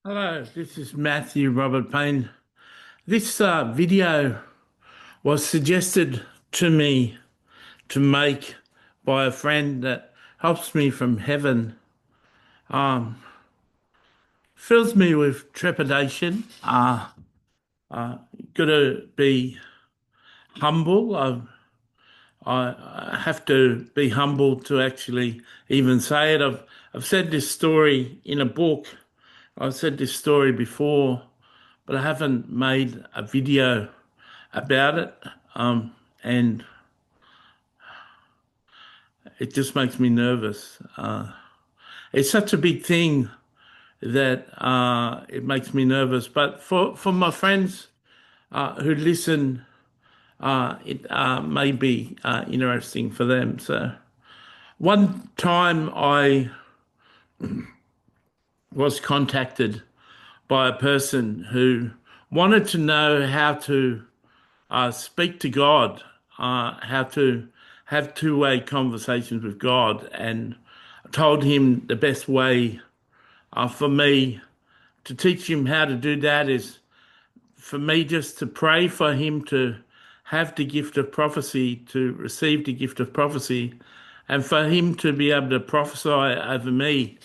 Hello, this is Matthew Robert Payne. This video was suggested to me to make by a friend that helps me from heaven. Fills me with trepidation. Gotta be humble. I have to be humble to actually even say it. I've said this story in a book. I've said this story before, but I haven't made a video about it. And it just makes me nervous. It's such a big thing that it makes me nervous. But for my friends who listen, it may be interesting for them. So one time I was contacted by a person who wanted to know how to speak to God, how to have two-way conversations with God, and I told him the best way for me to teach him how to do that is for me just to pray for him to have the gift of prophecy, to receive the gift of prophecy, and for him to be able to prophesy over me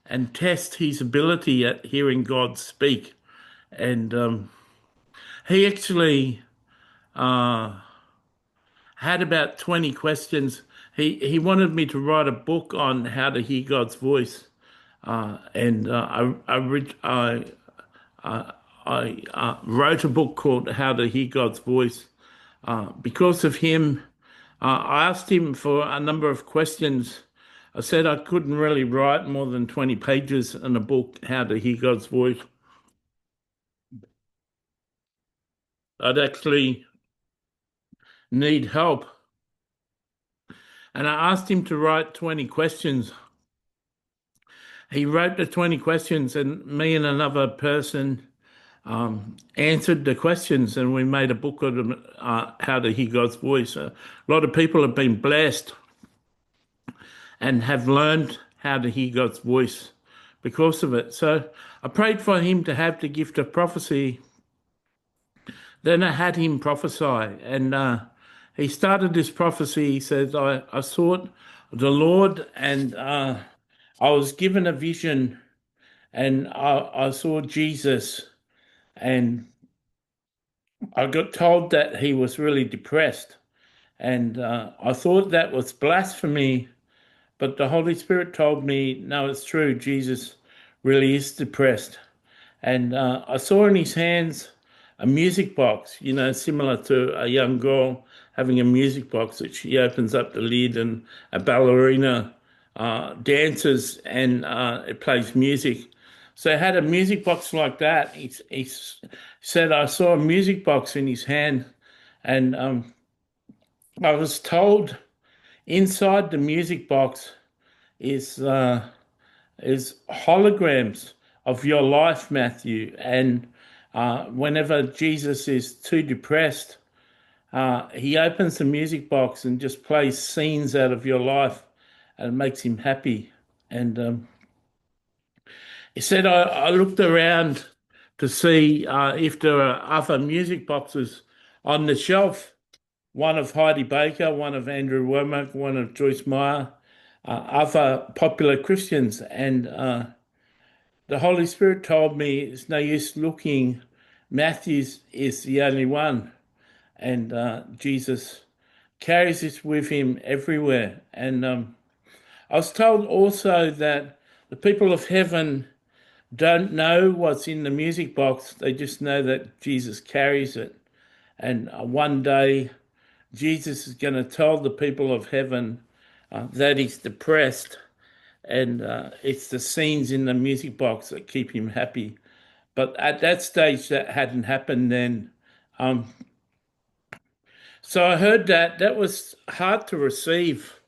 and test his ability at hearing God speak. And he actually had about 20 questions. He wanted me to write a book on how to hear God's voice. And I wrote a book called How to Hear God's Voice. Because of him, I asked him for a number of questions. I said I couldn't really write more than 20 pages in a book, How to Hear God's Voice. I'd actually need help. And I asked him to write 20 questions. He wrote the 20 questions, and me and another person answered the questions, and we made a book of them, How to Hear God's Voice. A lot of people have been blessed and have learned how to hear God's voice because of it. So I prayed for him to have the gift of prophecy. Then I had him prophesy, and he started this prophecy. He says, I sought the Lord, and I was given a vision, and I saw Jesus, and I got told that he was really depressed. And I thought that was blasphemy, but the Holy Spirit told me, no, it's true. Jesus really is depressed. And I saw in his hands a music box, similar to a young girl having a music box that she opens up the lid and a ballerina dances and it plays music. So he had a music box like that. He said, I saw a music box in his hand, and I was told inside the music box is is holograms of your life, Matthew. And whenever Jesus is too depressed, he opens the music box and just plays scenes out of your life and makes him happy. And he said, I looked around to see if there are other music boxes on the shelf, one of Heidi Baker, one of Andrew Womack, one of Joyce Meyer, other popular Christians. And the Holy Spirit told me it's no use looking. Matthew's is the only one. And Jesus carries this with him everywhere. And I was told also that the people of heaven don't know what's in the music box. They just know that Jesus carries it. And one day, Jesus is going to tell the people of heaven that he's depressed, and it's the scenes in the music box that keep him happy. But at that stage, that hadn't happened then. Um, so I heard that that was hard to receive,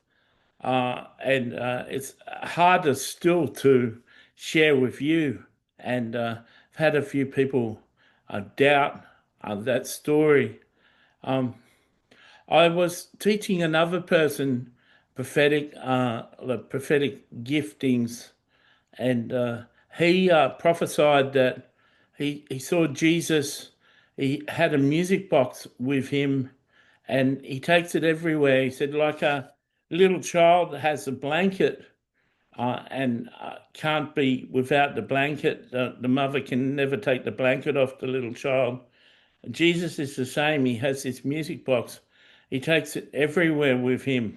and it's harder still to share with you. And I've had a few people doubt that story. I was teaching another person prophetic, the prophetic giftings, and he prophesied that he saw Jesus. He had a music box with him, and he takes it everywhere. He said, like a little child has a blanket and can't be without the blanket. The mother can never take the blanket off the little child. Jesus is the same. He has this music box. He takes it everywhere with him.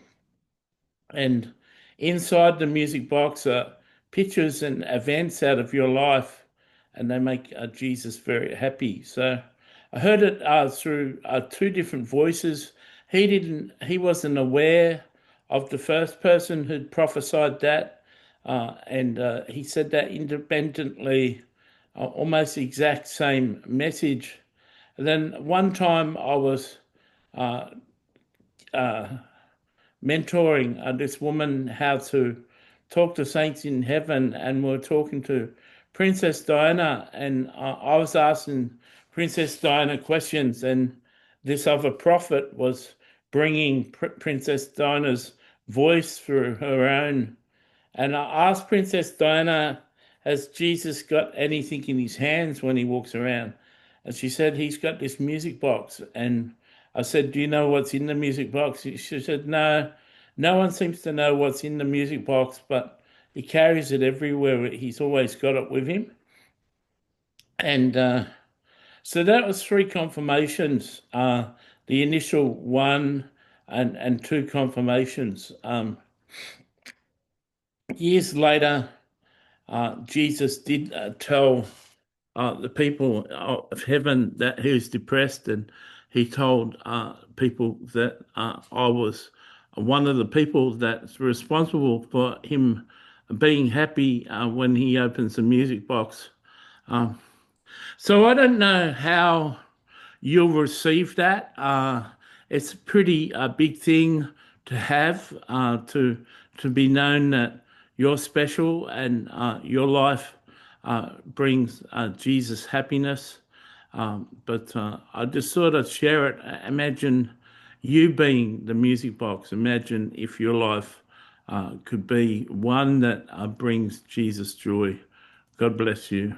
And inside the music box are pictures and events out of your life, and they make Jesus very happy. So I heard it through two different voices. He wasn't aware of the first person who'd prophesied that, and he said that independently, almost the exact same message. And then one time I was mentoring this woman how to talk to saints in heaven, and we're talking to Princess Diana, and I was asking Princess Diana questions, and this other prophet was bringing Princess Diana's voice through her own. And I asked Princess Diana, has Jesus got anything in his hands when he walks around? And she said, he's got this music box. And I said, do you know what's in the music box? She said, no, no one seems to know what's in the music box, but he carries it everywhere. He's always got it with him. And so that was three confirmations, the initial one and two confirmations. Years later, Jesus did tell the people of heaven that he was depressed, and he told people that I was one of the people that's responsible for him being happy when he opens the music box. So I don't know how you'll receive that. It's a pretty big thing to have, to be known that you're special and your life brings Jesus happiness. But I just sort of share it. Imagine you being the music box. Imagine if your life could be one that brings Jesus joy. God bless you.